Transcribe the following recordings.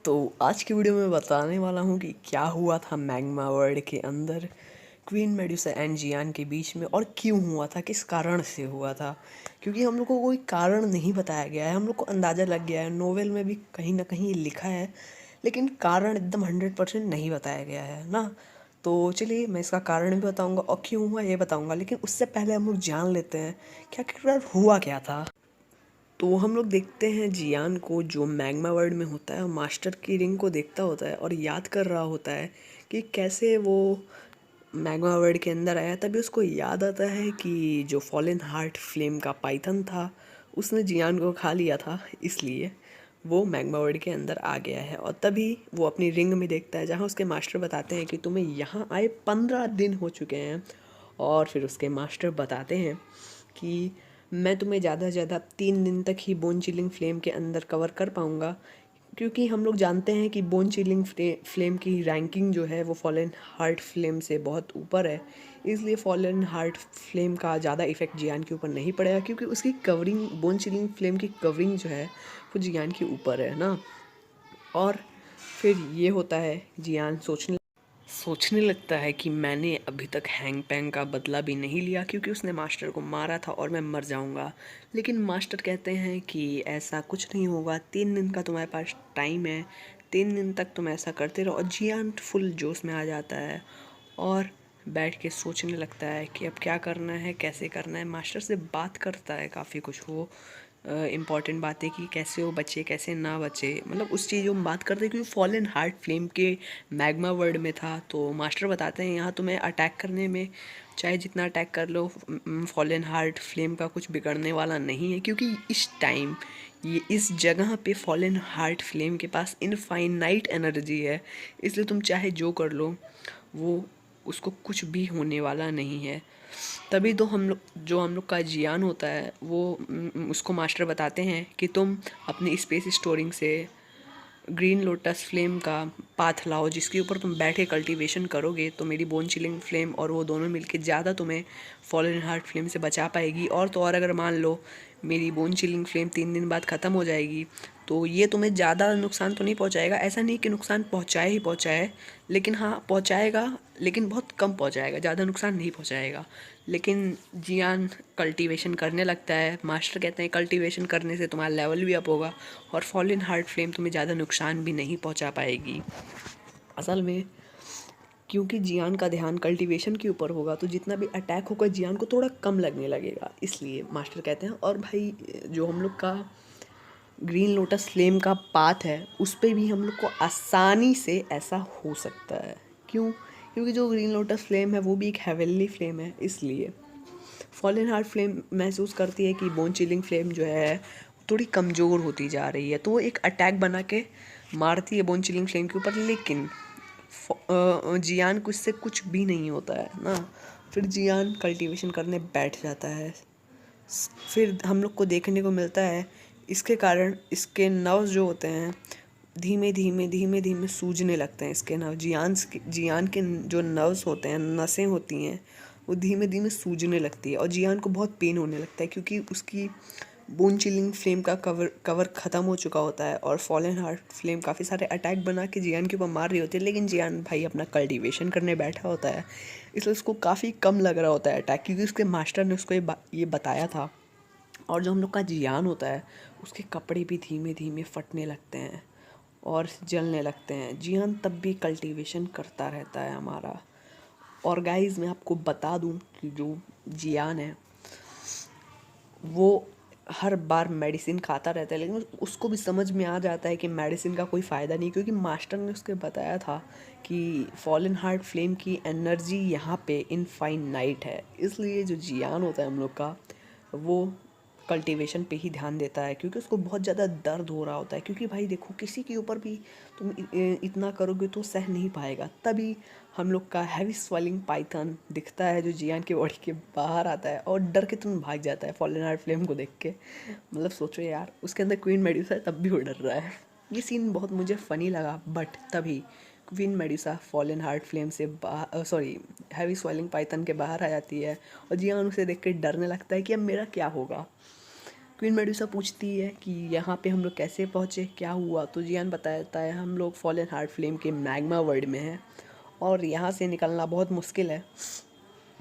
तो आज की वीडियो में बताने वाला हूँ कि क्या हुआ था मैग्मा वर्ल्ड के अंदर क्वीन मेडुसा एंड जियान के बीच में, और क्यों हुआ था, किस कारण से हुआ था। क्योंकि हम लोग को कोई कारण नहीं बताया गया है, हम लोग को अंदाज़ा लग गया है, नोवेल में भी कहीं ना कहीं लिखा है, लेकिन कारण एकदम 100% नहीं बताया गया है ना। तो चलिए मैं इसका कारण भी बताऊंगा और क्यों हुआ ये बताऊंगा, लेकिन उससे पहले हम लोग जान लेते हैं क्या हुआ क्या था। तो हम लोग देखते हैं जियान को, जो मैग्मा वर्ल्ड में होता है, मास्टर की रिंग को देखता होता है और याद कर रहा होता है कि कैसे वो मैग्मा वर्ल्ड के अंदर आया। तभी उसको याद आता है कि जो फॉलन हार्ट फ्लेम का पाइथन था उसने जियान को खा लिया था, इसलिए वो मैग्मा वर्ल्ड के अंदर आ गया है। और तभी वो अपनी रिंग में देखता है जहाँ उसके मास्टर बताते हैं कि तुम्हें यहाँ आए 15 दिन हो चुके हैं। और फिर उसके मास्टर बताते हैं कि मैं तुम्हें ज़्यादा से ज़्यादा 3 दिन तक ही बोन चिलिंग फ्लेम के अंदर कवर कर पाऊँगा, क्योंकि हम लोग जानते हैं कि बोन चिलिंग फ्लेम की रैंकिंग जो है वो फॉलन हार्ट फ्लेम से बहुत ऊपर है। इसलिए फॉलन हार्ट फ्लेम का ज़्यादा इफेक्ट जियान के ऊपर नहीं पड़ेगा, क्योंकि उसकी कवरिंग, बोन चिलिंग फ्लेम की कवरिंग जो है वो जियान के ऊपर है ना। और फिर ये होता है, जियान सोचने लगता है कि मैंने अभी तक हैंग पैंग का बदला भी नहीं लिया, क्योंकि उसने मास्टर को मारा था और मैं मर जाऊंगा। लेकिन मास्टर कहते हैं कि ऐसा कुछ नहीं होगा, 3 दिन का तुम्हारे पास टाइम है, 3 दिन तक तुम ऐसा करते रहो। और जियान फुल जोश में आ जाता है और बैठ के सोचने लगता है कि अब क्या करना है, कैसे करना है। मास्टर से बात करता है काफ़ी कुछ, वो इम्पॉर्टेंट बातें कि कैसे वो बचे कैसे ना बचे, मतलब उस चीज़ में बात करते हैं, क्योंकि फॉलन हार्ट फ्लेम के मैग्मा वर्ल्ड में था। तो मास्टर बताते हैं यहाँ तुम्हें अटैक करने में चाहे जितना अटैक कर लो, फॉलन हार्ट फ्लेम का कुछ बिगड़ने वाला नहीं है, क्योंकि इस टाइम ये इस जगह पे फॉलन हार्ट फ्लेम के पास इनफाइनाइट एनर्जी है। इसलिए तुम चाहे जो कर लो, वो उसको कुछ भी होने वाला नहीं है। तभी तो हम लोग का जियान होता है वो उसको मास्टर बताते हैं कि तुम अपनी स्पेस स्टोरिंग से ग्रीन लोटस फ्लेम का पाथ लाओ, जिसके ऊपर तुम बैठे कल्टीवेशन करोगे तो मेरी बोन चिलिंग फ्लेम और वो दोनों मिलके ज़्यादा तुम्हें फॉलन हार्ट फ्लेम से बचा पाएगी। और तो और अगर मान लो मेरी बोन चिलिंग फ्लेम 3 दिन बाद ख़त्म हो जाएगी, तो ये तुम्हें ज़्यादा नुकसान तो नहीं पहुंचाएगा। ऐसा नहीं कि नुकसान पहुंचाए ही पहुंचाए, लेकिन हाँ पहुंचाएगा, लेकिन बहुत कम पहुंचाएगा, ज़्यादा नुकसान नहीं पहुंचाएगा। लेकिन जियान कल्टीवेशन करने लगता है। मास्टर कहते हैं कल्टीवेशन करने से तुम्हारा लेवल भी अप होगा और फॉलन हार्ट फ्लेम तुम्हें ज़्यादा नुकसान भी नहीं पहुंचा पाएगी। असल में क्योंकि जियान का ध्यान कल्टीवेशन के ऊपर होगा, तो जितना भी अटैक होगा जियान को थोड़ा कम लगने लगेगा, इसलिए मास्टर कहते हैं। और भाई जो हम लोग का ग्रीन लोटस फ्लेम का पाथ है उस पर भी हम लोग को आसानी से ऐसा हो सकता है। क्यों? क्योंकि जो ग्रीन लोटस फ्लेम है वो भी एक हेवनली फ्लेम है, इसलिए फॉलन हार्ट फ्लेम महसूस करती है कि बोन चिलिंग फ्लेम जो है थोड़ी कमज़ोर होती जा रही है, तो वो एक अटैक बना के मारती है बोन चिलिंग फ्लेम के ऊपर। लेकिन जियान को इससे कुछ भी नहीं होता है ना। फिर जियान कल्टीवेशन करने बैठ जाता है। फिर हम लोग को देखने को मिलता है इसके कारण इसके नर्व्स जो होते हैं धीमे धीमे सूजने लगते हैं। इसके नर्व, जियान के जो नर्व्स होते हैं, नसें होती हैं, वो धीमे धीमे सूजने लगती है और जियान को बहुत पेन होने लगता है, क्योंकि उसकी बोन चिलिंग फ्लेम का कवर ख़त्म हो चुका होता है और फॉलन हार्ट फ्लेम काफ़ी सारे अटैक बना के जियान के ऊपर मार रही होती है। लेकिन जियान भाई अपना कल्टीवेशन करने बैठा होता है, इसलिए उसको काफ़ी कम लग रहा होता है अटैक, क्योंकि उसके मास्टर ने उसको ये बताया था। और जो हम लोग का जियान होता है उसके कपड़े भी धीमे धीमे फटने लगते हैं और जलने लगते हैं। जियान तब भी कल्टीवेशन करता रहता है हमारा। और गाइस मैं आपको बता दूं कि जो जियान है वो हर बार मेडिसिन खाता रहता है, लेकिन उसको भी समझ में आ जाता है कि मेडिसिन का कोई फ़ायदा नहीं, क्योंकि मास्टर ने उसके बताया था कि फॉलन हार्ट फ्लेम की एनर्जी यहाँ पे इनफाइनाइट है। इसलिए जो जियान होता है हम लोग का, वो कल्टीवेशन पे ही ध्यान देता है, क्योंकि उसको बहुत ज़्यादा दर्द हो रहा होता है। क्योंकि भाई देखो, किसी के ऊपर भी तुम इतना करोगे तो सह नहीं पाएगा। तभी हम लोग का हैवी स्वेलिंग पाइथन दिखता है जो जियान के बॉडी के बाहर आता है और डर के तुरंत भाग जाता है फॉलन हार्ट फ्लेम को देख के। मतलब सोचो यार, उसके अंदर क्वीन मेडुसा है तब भी वो डर रहा है। ये सीन बहुत मुझे फ़नी लगा। बट तभी queen Medusa fallen heart flame से हैवी स्वेलिंग पाइथन के बाहर आ जाती है और जियान उसे देख के डरने लगता है कि अब मेरा क्या होगा। क्वीन मेडुसा पूछती है कि यहाँ पे हम लोग कैसे पहुँचे, क्या हुआ, तो जियान बताता है हम लोग फॉलन हार्ट फ्लेम के मैग्मा वर्ल्ड में हैं और यहाँ से निकलना बहुत मुश्किल है।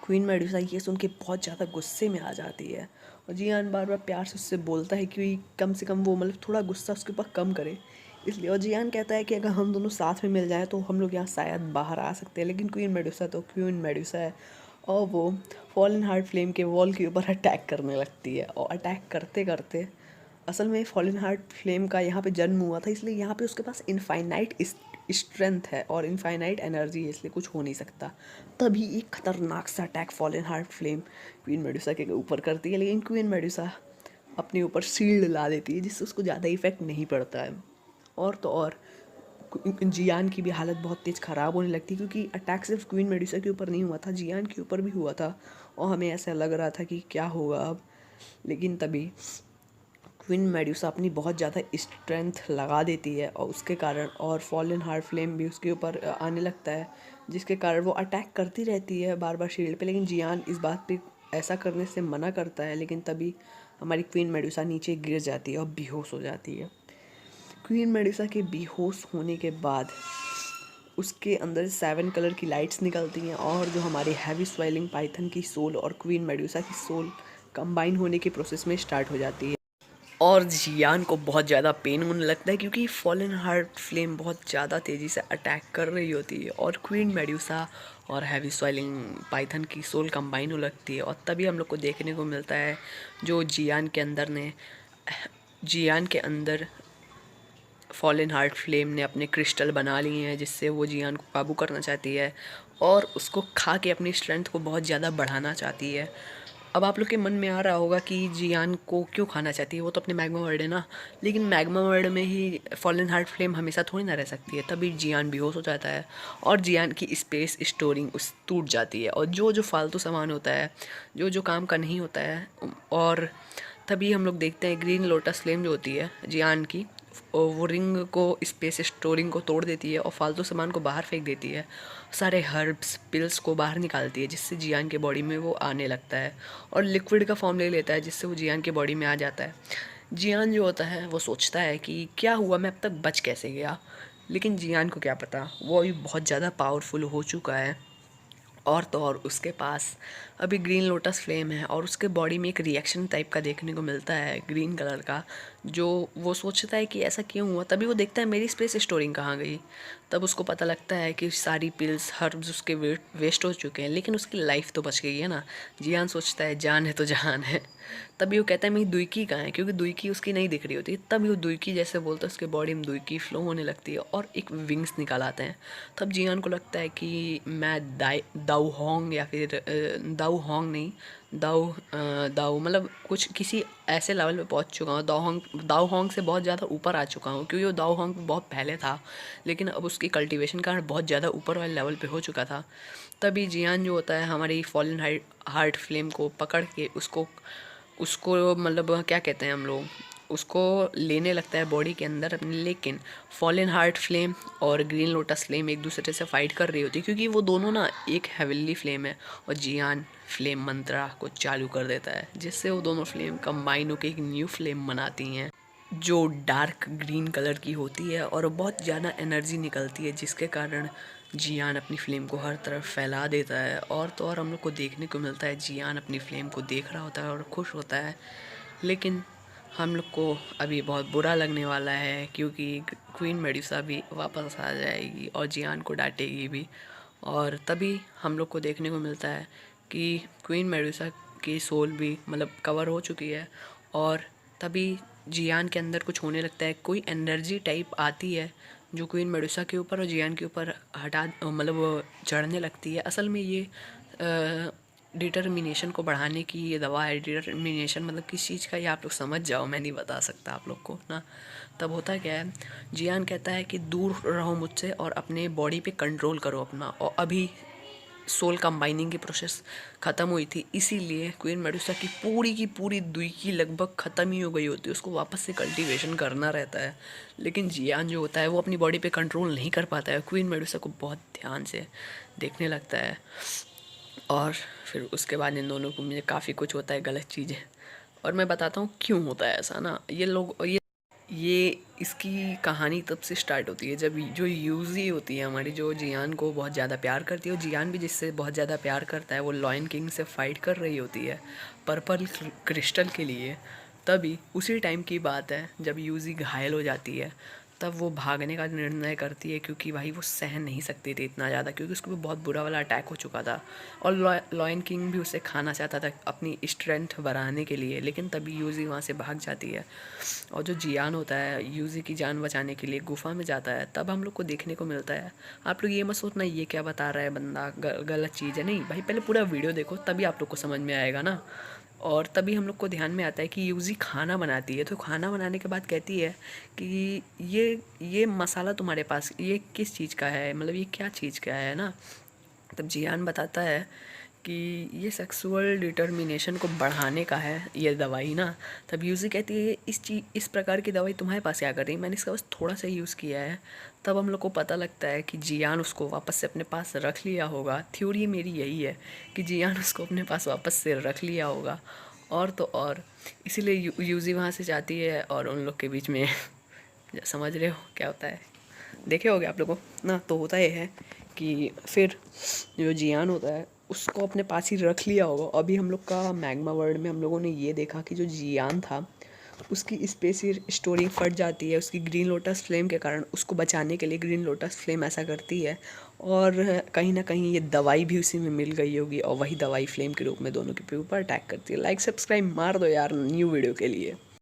क्वीन मेडुसा ये सुन के बहुत ज़्यादा गुस्से में आ जाती है और जियान बार बार प्यार से उससे बोलता है कि कम से कम वो मतलब थोड़ा गुस्सा उसके ऊपर कम करे इसलिए। और जियान कहता है कि अगर हम दोनों साथ में मिल जाएं तो हम लोग यहाँ शायद बाहर आ सकते हैं, लेकिन क्वीन मेडुसा है और वो फॉलन हार्ट फ्लेम के वॉल के ऊपर अटैक करने लगती है। और अटैक करते करते असल में फॉलन हार्ट फ्लेम का यहाँ पे जन्म हुआ था, इसलिए यहाँ पे उसके पास इनफाइनाइट स्ट्रेंथ है और इनफाइनाइट एनर्जी है, इसलिए कुछ हो नहीं सकता। तभी एक खतरनाक सा attack fallen heart flame queen Medusa के ऊपर करती है, लेकिन क्वीन मेडुसा अपने ऊपर शील्ड ला देती है जिससे उसको ज़्यादा इफेक्ट नहीं पड़ता है। और तो और जियान की भी हालत बहुत तेज़ ख़राब होने लगती है क्योंकि अटैक सिर्फ क्वीन मेडुसा के ऊपर नहीं हुआ था, जियान के ऊपर भी हुआ था और हमें ऐसा लग रहा था कि क्या होगा अब। लेकिन तभी क्वीन मेडुसा अपनी बहुत ज़्यादा स्ट्रेंथ लगा देती है और उसके कारण और फॉलन हार्ट फ्लेम भी उसके ऊपर आने लगता है, जिसके कारण वो अटैक करती रहती है बार बार शील्ड पे। लेकिन जियान इस बात पे ऐसा करने से मना करता है, लेकिन तभी हमारी क्वीन मेडुसा नीचे गिर जाती है और बेहोश हो जाती है। क्वीन मेडुसा के बेहोश होने के बाद उसके अंदर 7 कलर की लाइट्स निकलती हैं और जो हमारी हैवी स्वेलिंग पाइथन की सोल और क्वीन मेडुसा की सोल कंबाइन होने के प्रोसेस में स्टार्ट हो जाती है। और जियान को बहुत ज़्यादा पेन होने लगता है क्योंकि फॉलन हार्ट फ्लेम बहुत ज़्यादा तेज़ी से अटैक कर रही होती है और क्वीन मेडुसा और हैवी स्वेलिंग पाइथन की सोल कंबाइन हो लगती है। और तभी हम लोग को देखने को मिलता है जो जियान के अंदर फॉलन हार्ट फ्लेम ने अपने क्रिस्टल बना लिए हैं जिससे वो जियान को काबू करना चाहती है और उसको खा के अपनी स्ट्रेंथ को बहुत ज़्यादा बढ़ाना चाहती है। अब आप लोग के मन में आ रहा होगा कि जियान को क्यों खाना चाहती है, वो तो अपने मैग्मा वर्ल्ड है ना। लेकिन मैग्मा वर्ल्ड में ही फॉलन हार्ट फ्लेम हमेशा थोड़ी ना रह सकती है। तभी जियान बेहोश हो जाता है और जियान की स्पेस स्टोरिंग उस टूट जाती है और जो जो फालतू सामान होता है, जो जो काम का नहीं होता है। और तभी हम लोग देखते हैं ग्रीन लोटस फ्लेम जो होती है जियान की, और वो रिंग को स्पेस स्टोरिंग को तोड़ देती है और फालतू सामान को बाहर फेंक देती है। सारे हर्ब्स पिल्स को बाहर निकालती है जिससे जियान के बॉडी में वो आने लगता है और लिक्विड का फॉर्म ले लेता है जिससे वो जियान के बॉडी में आ जाता है। जियान जो होता है वो सोचता है कि क्या हुआ, मैं अब तक बच कैसे गया। लेकिन जियान को क्या पता, वो अभी बहुत ज़्यादा पावरफुल हो चुका है। और तो और उसके पास अभी ग्रीन लोटस फ्लेम है और उसके बॉडी में एक रिएक्शन टाइप का देखने को मिलता है ग्रीन कलर का, जो वो सोचता है कि ऐसा क्यों हुआ। तभी वो देखता है मेरी स्पेस स्टोरिंग कहाँ गई। तब उसको पता लगता है कि सारी पिल्स हर्ब्स उसके वेस्ट हो चुके हैं, लेकिन उसकी लाइफ तो बच गई है ना। जियान सोचता है जान है तो जहान है। तभी वो कहता है मेरी दुईकी कहाँ है, क्योंकि दुईकी उसकी नहीं दिख रही होती। तभी वो दुईकी जैसे बोलता है उसके बॉडी में दुईकी फ्लो होने लगती है और एक विंग्स निकाल आते हैं। तब जियान को लगता है कि मैं दाऊ होंग या फिर दाऊ होंग नहीं, दाऊ मतलब कुछ किसी ऐसे लेवल पे पहुंच चुका हूँ। दाऊ होंग से बहुत ज़्यादा ऊपर आ चुका हूँ क्योंकि वो दाऊ होंग बहुत पहले था, लेकिन अब उसकी कल्टीवेशन का बहुत ज़्यादा ऊपर वाले लेवल पे हो चुका था। तभी जियान जो होता है हमारी फॉलन हार्ट फ्लेम को पकड़ के उसको उसको मतलब क्या कहते हैं हम लोग, उसको लेने लगता है बॉडी के अंदर अपने। लेकिन फॉलन हार्ट फ्लेम और ग्रीन लोटस फ्लेम एक दूसरे से फाइट कर रही होती है क्योंकि वो दोनों ना एक हेवनली फ्लेम है। और जियान फ्लेम मंत्रा को चालू कर देता है जिससे वो दोनों फ्लेम कंबाइन होकर एक न्यू फ्लेम बनाती हैं जो डार्क ग्रीन कलर की होती है और बहुत ज़्यादा एनर्जी निकलती है, जिसके कारण जियान अपनी फ्लेम को हर तरफ फैला देता है। और तो और हम लोग को देखने को मिलता है जियान अपनी फ्लेम को देख रहा होता है और खुश होता है। लेकिन हम लोग को अभी बहुत बुरा लगने वाला है क्योंकि क्वीन मेडुसा भी वापस आ जाएगी और जियान को डांटेगी भी। और तभी हम लोग को देखने को मिलता है कि क्वीन मेडुसा की सोल भी मतलब कवर हो चुकी है। और तभी जियान के अंदर कुछ होने लगता है, कोई एनर्जी टाइप आती है जो क्वीन मेडुसा के ऊपर और जियान के ऊपर हटा मतलब वो चढ़ने लगती है। असल में ये डिटर्मिनेशन को बढ़ाने की ये दवा है। डिटर्मिनेशन मतलब किस चीज़ का, ये आप लोग समझ जाओ, मैं नहीं बता सकता आप लोग को ना। तब होता क्या है, जियान कहता है कि दूर रहो मुझसे और अपने बॉडी पे कंट्रोल करो अपना। और अभी सोल कंबाइनिंग की प्रोसेस ख़त्म हुई थी, इसीलिए क्वीन मेडुसा की पूरी दुई लगभग ख़त्म ही हो गई होती है, उसको वापस से कल्टीवेशन करना रहता है। लेकिन जियान जो होता है वो अपनी बॉडी पे कंट्रोल नहीं कर पाता है, क्वीन मेडुसा को बहुत ध्यान से देखने लगता है। और फिर उसके बाद इन दोनों को मुझे काफ़ी कुछ होता है गलत चीज़ें। और मैं बताता हूँ क्यों होता है ऐसा ना। ये इसकी कहानी तब से स्टार्ट होती है जब जो यूज़ी होती है हमारी, जो जियान को बहुत ज़्यादा प्यार करती है, और जियान भी जिससे बहुत ज़्यादा प्यार करता है, वो लॉयन किंग से फाइट कर रही होती है पर्पल क्रिस्टल के लिए। तभी उसी टाइम की बात है जब यूज़ी घायल हो जाती है, तब वो भागने का निर्णय करती है, क्योंकि भाई वो सहन नहीं सकती थी इतना ज़्यादा, क्योंकि उसको भी बहुत बुरा वाला अटैक हो चुका था। और लॉयन किंग भी उसे खाना चाहता था अपनी स्ट्रेंथ बढ़ाने के लिए, लेकिन तभी यूज़ी वहाँ से भाग जाती है। और जो जियान होता है यूज़ी की जान बचाने के लिए गुफा में जाता है, तब हम लोग को देखने को मिलता है। आप लोग ये मत सोचना ये क्या बता रहा है बंदा, गलत चीज़ है, नहीं भाई, पहले पूरा वीडियो देखो तभी आप लोग को समझ में आएगा ना। और तभी हम लोग को ध्यान में आता है कि यूज़ी खाना बनाती है, तो खाना बनाने के बाद कहती है कि ये मसाला तुम्हारे पास ये किस चीज़ का है, मतलब ये क्या चीज़ का है ना। तब जियान बताता है कि ये सेक्सुअल डिटर्मिनेशन को बढ़ाने का है ये दवाई ना। तब यूज़ी कहती है इस प्रकार की दवाई तुम्हारे पास क्या कर रही है, मैंने इसका बस थोड़ा सा यूज़ किया है। तब हम लोग को पता लगता है कि जियान उसको वापस से अपने पास रख लिया होगा। थ्योरी मेरी यही है कि जियान उसको अपने पास वापस से रख लिया होगा। और तो और इसीलिए यूज़ी वहाँ से जाती है और उन लोग के बीच में समझ रहे हो क्या होता है, देखे होगे आप लोगों ना। तो होता ये है कि फिर जो जियान होता है उसको अपने पास ही रख लिया होगा। अभी हम लोग का मैग्मा वर्ल्ड में हम लोगों ने ये देखा कि जो जियान था उसकी स्पेस स्टोरी फट जाती है उसकी ग्रीन लोटस फ्लेम के कारण। उसको बचाने के लिए ग्रीन लोटस फ्लेम ऐसा करती है, और कहीं ना कहीं ये दवाई भी उसी में मिल गई होगी, और वही दवाई फ्लेम के रूप में दोनों के ऊपर अटैक करती है। लाइक सब्सक्राइब मार दो यार न्यू वीडियो के लिए।